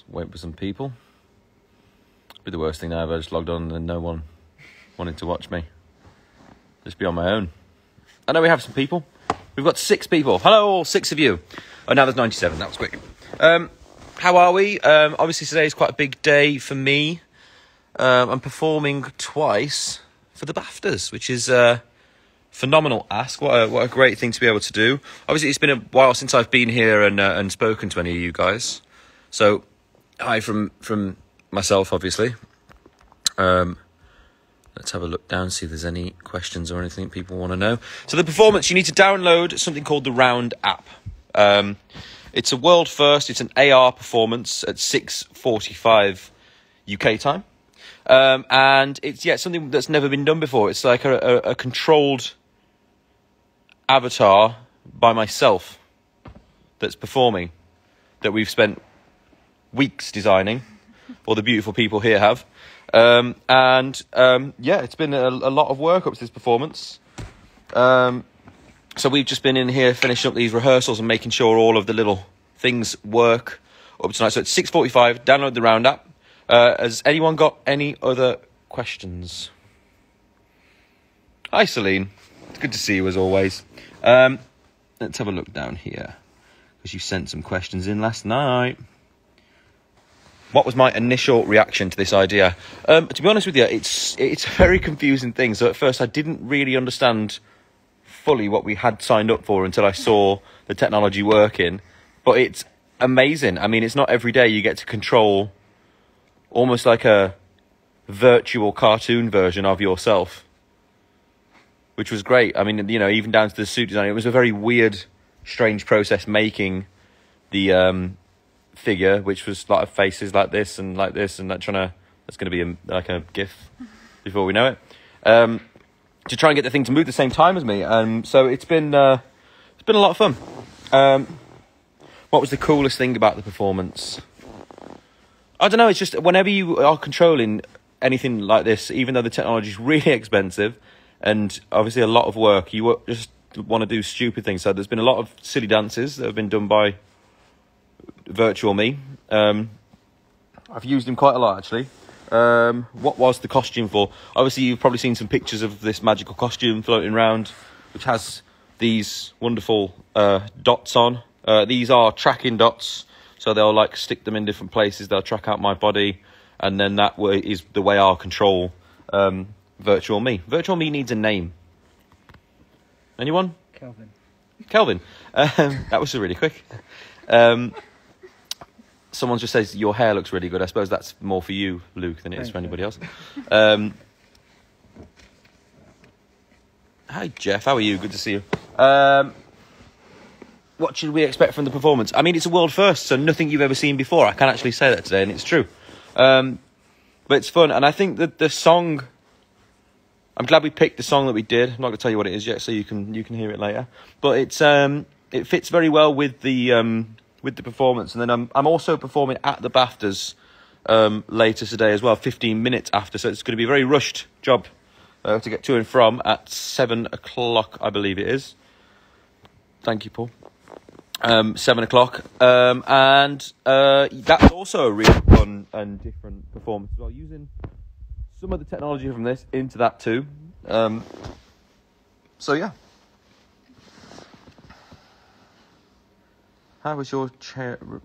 Wait for some people. Be the worst thing I ever. Just logged on and no one wanted to watch me. Just be on my own. I know we have some people. We've got 6 people. Hello, all 6 of you. Oh, now there's 97. That was quick. How are we? Obviously, today is quite a big day for me. I'm performing twice for the BAFTAs, which is a phenomenal ask. What a great thing to be able to do. Obviously, it's been a while since I've been here and spoken to any of you guys. So, hi from myself, obviously. Let's have a look down, see if there's any questions or anything people want to know. So the performance, you need to download something called the Round app. It's a world first. It's an AR performance at 6:45 UK time. And it's something that's never been done before. It's like a controlled avatar by myself that's performing, that we've spent weeks designing, or the beautiful people here have. It's been a lot of work up to this performance. So we've just been in here finishing up these rehearsals and making sure all of the little things work up tonight. So it's 6:45, download the Round app. Has anyone got any other questions? Hi, Celine. It's good to see you as always. Let's have a look down here, because you sent some questions in last night. What was my initial reaction to this idea? To be honest with you, it's a very confusing thing. So at first I didn't really understand fully what we had signed up for until I saw the technology working. But it's amazing. I mean, it's not every day you get to control almost like a virtual cartoon version of yourself, which was great. I mean, you know, even down to the suit design, it was a very weird, strange process making the figure, which was like faces like this and that, that's going to be like a GIF before we know it, to try and get the thing to move the same time as me. So it's been a lot of fun. What was the coolest thing about the performance? I don't know. It's just whenever you are controlling anything like this, even though the technology is really expensive and obviously a lot of work, you just want to do stupid things. So there's been a lot of silly dances that have been done by virtual me. I've used him quite a lot, actually. What was the costume for? Obviously, you've probably seen some pictures of this magical costume floating around, which has these wonderful dots on. These are tracking dots, so they'll like stick them in different places. They'll track out my body, and then that way is the way I'll control virtual me. Virtual me needs a name. Anyone? Kelvin. That was really quick. Someone just says your hair looks really good. I suppose that's more for you, Luke, than it is for anybody else. Hi, Jeff. How are you? Good to see you. What should we expect from the performance? I mean, it's a world first, so nothing you've ever seen before. I can actually say that today, and it's true. But it's fun, and I think that the song... I'm glad we picked the song that we did. I'm not going to tell you what it is yet, so you can hear it later. But it fits very well with the performance. And then I'm also performing at the BAFTAs later today as well, 15 minutes after. So it's going to be a very rushed job to get to and from at 7 o'clock, I believe it is. Thank you, Paul. 7 o'clock. And that's also a really fun and different performance as well, using some of the technology from this into that too. So yeah. How has your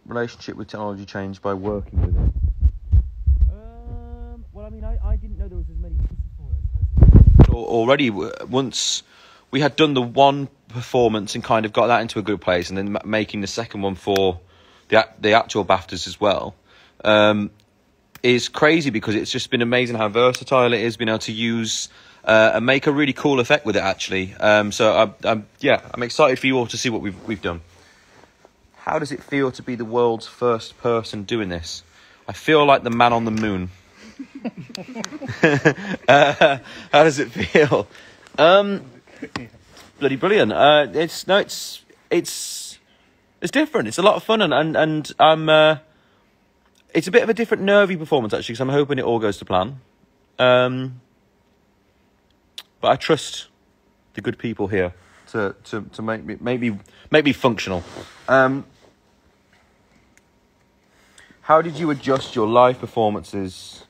relationship with technology changed by working with it? Well, I mean, I didn't know there was as many uses for it already. Once we had done the one performance and kind of got that into a good place, and then making the second one for the actual BAFTAs as well, is crazy, because it's just been amazing how versatile it is, being able to use and make a really cool effect with it, actually. So I'm excited for you all to see what we've done. How does it feel to be the world's first person doing this? I feel like the man on the moon. How does it feel? Bloody brilliant. It's different. It's a lot of fun, and I'm. It's a bit of a different nervy performance, actually, because I'm hoping it all goes to plan. But I trust the good people here to make me functional. How did you adjust your live performances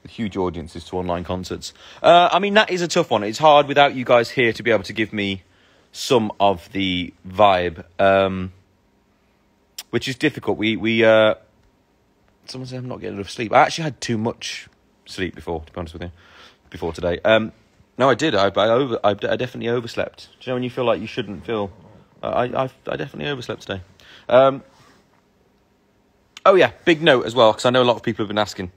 with huge audiences to online concerts? I mean, that is a tough one. It's hard without you guys here to be able to give me some of the vibe, which is difficult. Someone said I'm not getting enough sleep. I actually had too much sleep before, to be honest with you, before today. No, I did. I definitely overslept. Do you know when you feel like you shouldn't feel? I definitely overslept today. Oh yeah, big note as well, because I know a lot of people have been asking.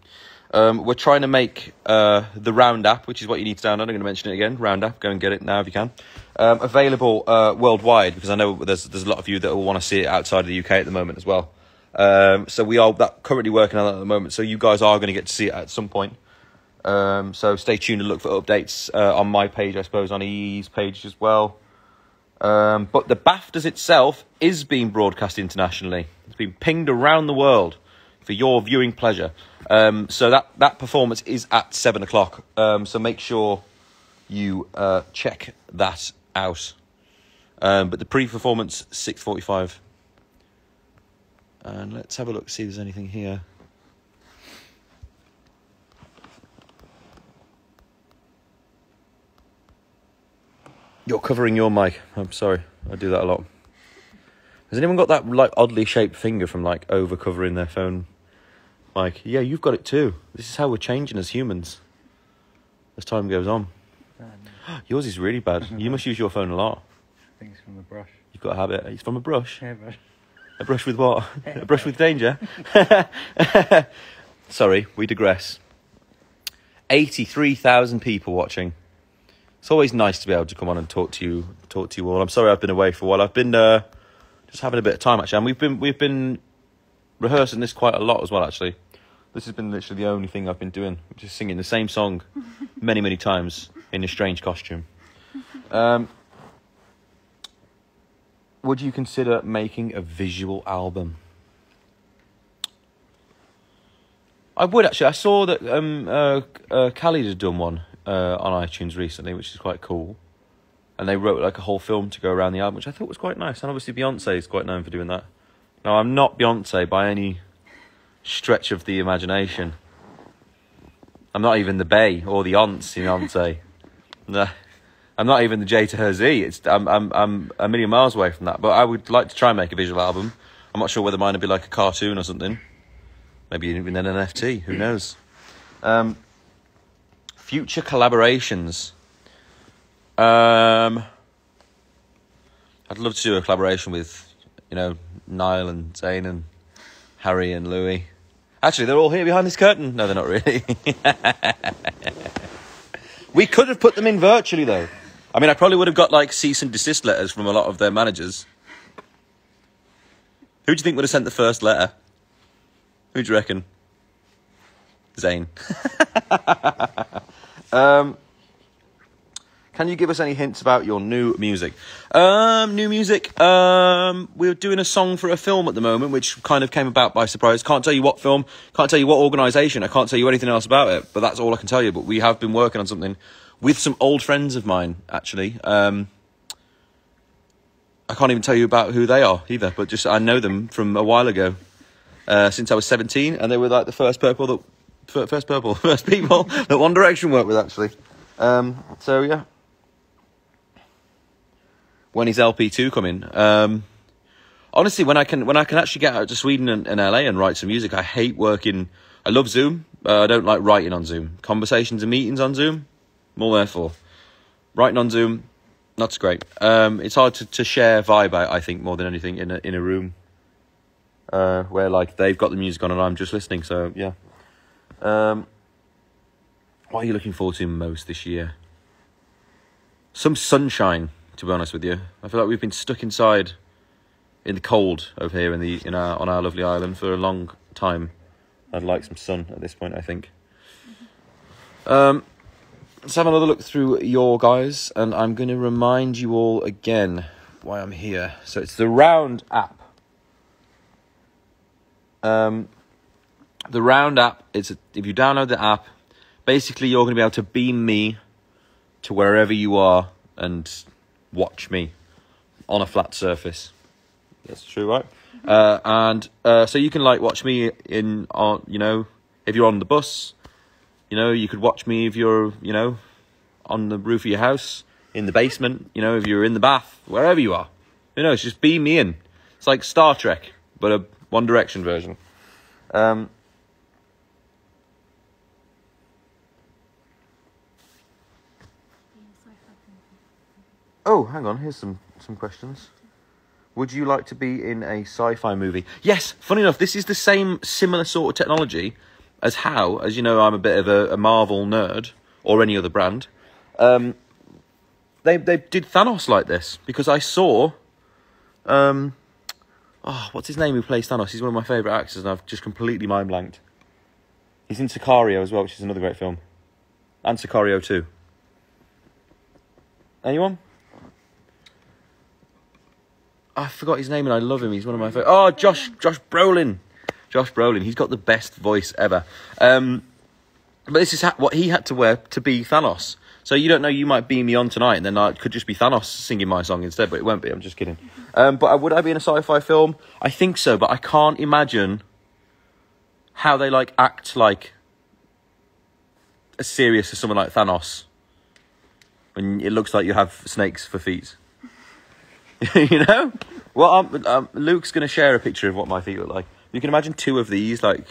We're trying to make the Round app, which is what you need to download. I'm going to mention it again. Round app, go and get it now if you can. Available worldwide, because I know there's a lot of you that will want to see it outside of the UK at the moment as well. So we are currently working on that at the moment. So you guys are going to get to see it at some point. So stay tuned and look for updates on my page, I suppose, on EE's page as well. But the BAFTAs itself is being broadcast internationally. It's been pinged around the world for your viewing pleasure. So that performance is at 7 o'clock. So make sure you check that out. But the pre-performance, 6:45. And let's have a look, see if there's anything here. You're covering your mic. I'm sorry. I do that a lot. Has anyone got that like oddly shaped finger from like over covering their phone mic? Yeah, you've got it too. This is how we're changing as humans as time goes on. Yours is really bad. You must use your phone a lot. I think it's from a brush. You've got a habit. It's from a brush. Yeah, brush. A brush with what? A brush with danger? Sorry, we digress. 83,000 people watching. It's always nice to be able to come on and talk to you all. I'm sorry I've been away for a while. I've been just having a bit of time actually, and we've been rehearsing this quite a lot as well actually. This has been literally the only thing I've been doing, which is singing the same song many times in a strange costume. Would you consider making a visual album? I would actually. I saw that Khalid had done one on iTunes recently, which is quite cool. And they wrote like a whole film to go around the album, which I thought was quite nice. And obviously Beyonce is quite known for doing that. Now, I'm not Beyonce by any stretch of the imagination. I'm not even the Bay or the Aunts in Beyonce. No. I'm not even the J to her Z. I'm a million miles away from that. But I would like to try and make a visual album. I'm not sure whether mine would be like a cartoon or something. Maybe even an NFT. Who knows? Future collaborations. I'd love to do a collaboration with, Niall and Zayn and Harry and Louis. Actually, they're all here behind this curtain. No, they're not really. We could have put them in virtually, though. I mean, I probably would have got, like, cease and desist letters from a lot of their managers. Who do you think would have sent the first letter? Who do you reckon? Zayn. Can you give us any hints about your new music? New music. We're doing a song for a film at the moment, which kind of came about by surprise. Can't tell you what film, can't tell you what organisation, I can't tell you anything else about it, but that's all I can tell you. But we have been working on something with some old friends of mine, actually. I can't even tell you about who they are either, but just I know them from a while ago, since I was 17, and they were like the first people that One Direction worked with, actually. So yeah. When is LP2 coming? Honestly, when I can actually get out to Sweden and LA and write some music, I hate working. I love Zoom. I don't like writing on Zoom. Conversations and meetings on Zoom, I'm all there for. Writing on Zoom, not so great. It's hard to share vibe, I think, more than anything in a room where like they've got the music on and I'm just listening. So yeah. What are you looking forward to most this year? Some sunshine, to be honest with you. I feel like we've been stuck inside in the cold over here on our lovely island for a long time. I'd like some sun at this point, I think. Let's have another look through your guys, and I'm going to remind you all again why I'm here. So it's the Round app. The Round app, if you download the app, basically you're going to be able to beam me to wherever you are and watch me on a flat surface. That's true, right? So you can like watch me on, you know, if you're on the bus, you know, you could watch me if you're, you know, on the roof of your house, in the basement, you know, if you're in the bath, wherever you are. You know, it's just beam me in. It's like Star Trek, but a One Direction version. Oh, hang on, here's some questions. Would you like to be in a sci-fi movie? Yes, funny enough, this is the same similar sort of technology as you know, I'm a bit of a Marvel nerd, or any other brand. They did Thanos like this, because I saw, what's his name who plays Thanos? He's one of my favourite actors, and I've just completely mind-blanked. He's in Sicario as well, which is another great film. And Sicario 2. Anyone? I forgot his name and I love him. He's one of my favourite. Oh, Josh Brolin. Josh Brolin. He's got the best voice ever. But this is what he had to wear to be Thanos. So you don't know, you might beam me on tonight and then it could just be Thanos singing my song instead, but it won't be. I'm just kidding. But would I be in a sci-fi film? I think so, but I can't imagine how they like act like as serious as someone like Thanos when it looks like you have snakes for feet. You know? Well, Luke's going to share a picture of what my feet look like. You can imagine two of these, like,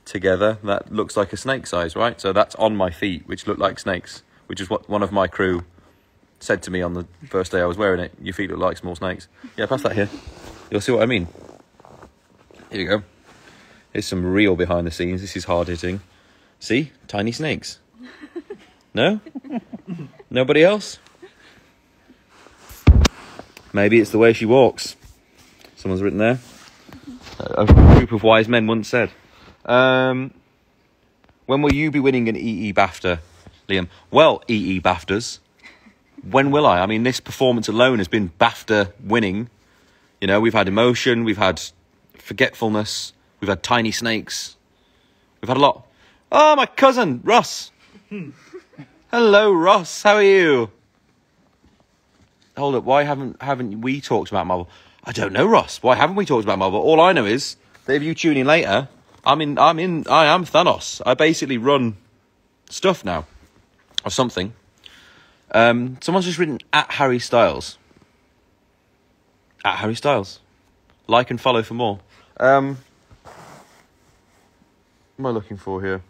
together. That looks like a snake size, right? So that's on my feet, which look like snakes, which is what one of my crew said to me on the first day I was wearing it. Your feet look like small snakes. Yeah, pass that here. You'll see what I mean. Here you go. Here's some real behind the scenes. This is hard hitting. See? Tiny snakes. No? Nobody else? Maybe it's the way she walks. Someone's written there. A group of wise men once said. When will you be winning an EE BAFTA, Liam? Well, EE BAFTAs. When will I? I mean, this performance alone has been BAFTA winning. You know, we've had emotion, we've had forgetfulness, we've had tiny snakes. We've had a lot. Oh, my cousin, Ross. Hello, Ross. How are you? Hold up, why haven't we talked about Marvel? I don't know, Ross. Why haven't we talked about Marvel? All I know is that if you tune in later, I am Thanos. I basically run stuff now. Or something. Someone's just written at Harry Styles. At Harry Styles. Like and follow for more. What am I looking for here?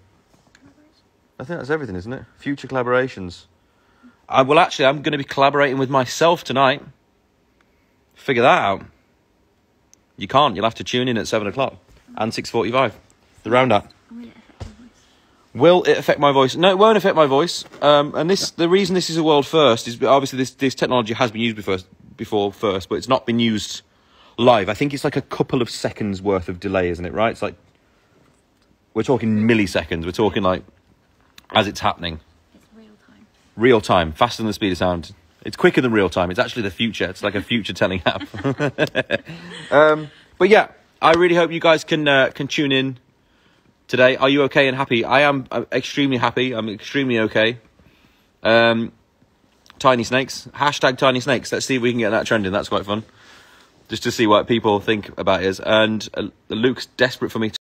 I think that's everything, isn't it? Future collaborations. Well, actually, I'm going to be collaborating with myself tonight. Figure that out. You can't. You'll have to tune in at 7 o'clock and 6:45. The roundup. Will it affect my voice? No, it won't affect my voice. And the reason this is a world first is obviously this technology has been used before first, but it's not been used live. I think it's like a couple of seconds worth of delay, isn't it? Right? It's like we're talking milliseconds. We're talking like as it's happening. Real time, faster than the speed of sound. It's quicker than real time. It's actually the future. It's like a future telling app. But yeah, I really hope you guys can tune in today. Are you okay and happy? I'm extremely happy. I'm extremely okay. Tiny snakes. Hashtag tiny snakes. Let's see if we can get that trending. That's quite fun. Just to see what people think about it. And Luke's desperate for me to